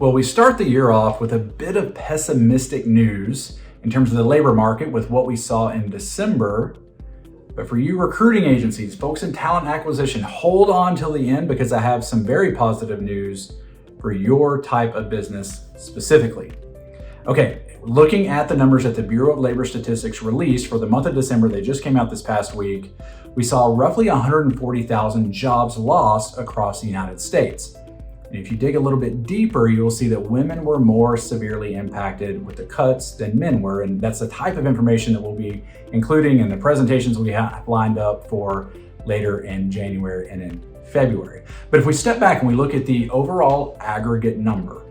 Well, we start the year off with a bit of pessimistic news in terms of the labor market with what we saw in December. But for you recruiting agencies, folks in talent acquisition, hold on till the end because I have some very positive news for your type of business specifically. Okay, looking at the numbers that the Bureau of Labor Statistics released for the month of December, they just came out this past week, we saw roughly 140,000 jobs lost across the United States. And if you dig a little bit deeper, you'll see that women were more severely impacted with the cuts than men were. And that's the type of information that we'll be including in the presentations we have lined up for later in January and in February. But if we step back and we look at the overall aggregate number,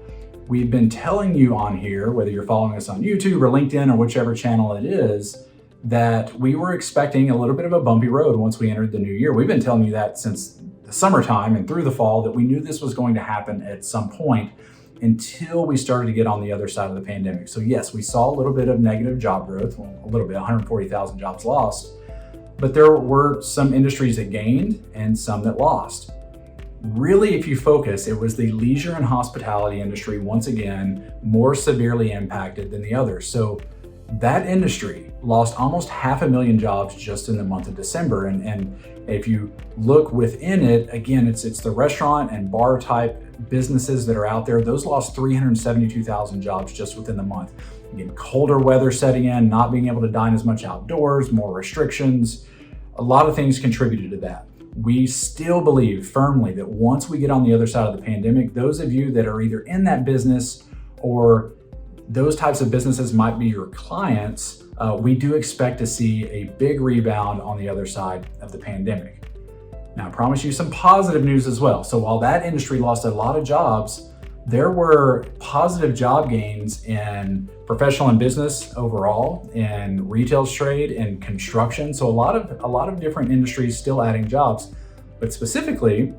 we've been telling you on here, whether you're following us on YouTube or LinkedIn or whichever channel it is, that we were expecting a little bit of a bumpy road once we entered the new year. We've been telling you that since the summertime and through the fall, that we knew this was going to happen at some point until we started to get on the other side of the pandemic. So yes, we saw a little bit of negative job growth, a little bit, 140,000 jobs lost, but there were some industries that gained and some that lost. Really, if you focus, it was the leisure and hospitality industry, once again, more severely impacted than the others. So that industry lost almost 500,000 jobs just in the month of December. And if you look within it, again, it's the restaurant and bar type businesses that are out there. Those lost 372,000 jobs just within the month. Again, colder weather setting in, not being able to dine as much outdoors, more restrictions. A lot of things contributed to that. We still believe firmly that once we get on the other side of the pandemic, those of you that are either in that business or those types of businesses might be your clients, we do expect to see a big rebound on the other side of the pandemic. Now, I promise you some positive news as well. So while that industry lost a lot of jobs, there were positive job gains in professional and business overall, in retail trade and construction. So a lot of different industries still adding jobs, but specifically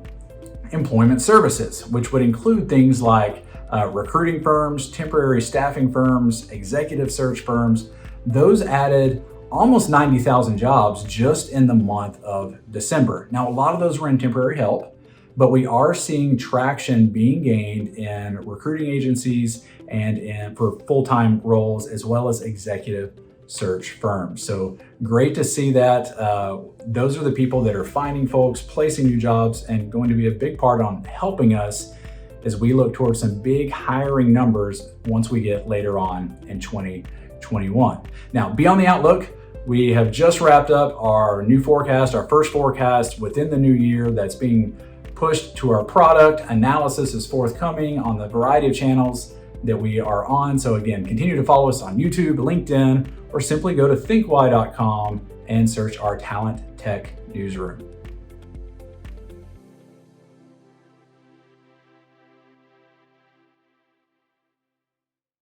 employment services, which would include things like recruiting firms, temporary staffing firms, executive search firms. Those added almost 90,000 jobs just in the month of December. Now, a lot of those were in temporary help, but we are seeing traction being gained in recruiting agencies and for full-time roles, as well as executive search firms. So great to see that. Those are the people that are finding folks, placing new jobs, and going to be a big part on helping us as we look towards some big hiring numbers once we get later on in 2021. Now, beyond the outlook, we have just wrapped up our new forecast, our first forecast within the new year that's being pushed to our product. Analysis is forthcoming on the variety of channels that we are on. So again, continue to follow us on YouTube, LinkedIn, or simply go to thinkwhy.com and search our Talent Tech Newsroom.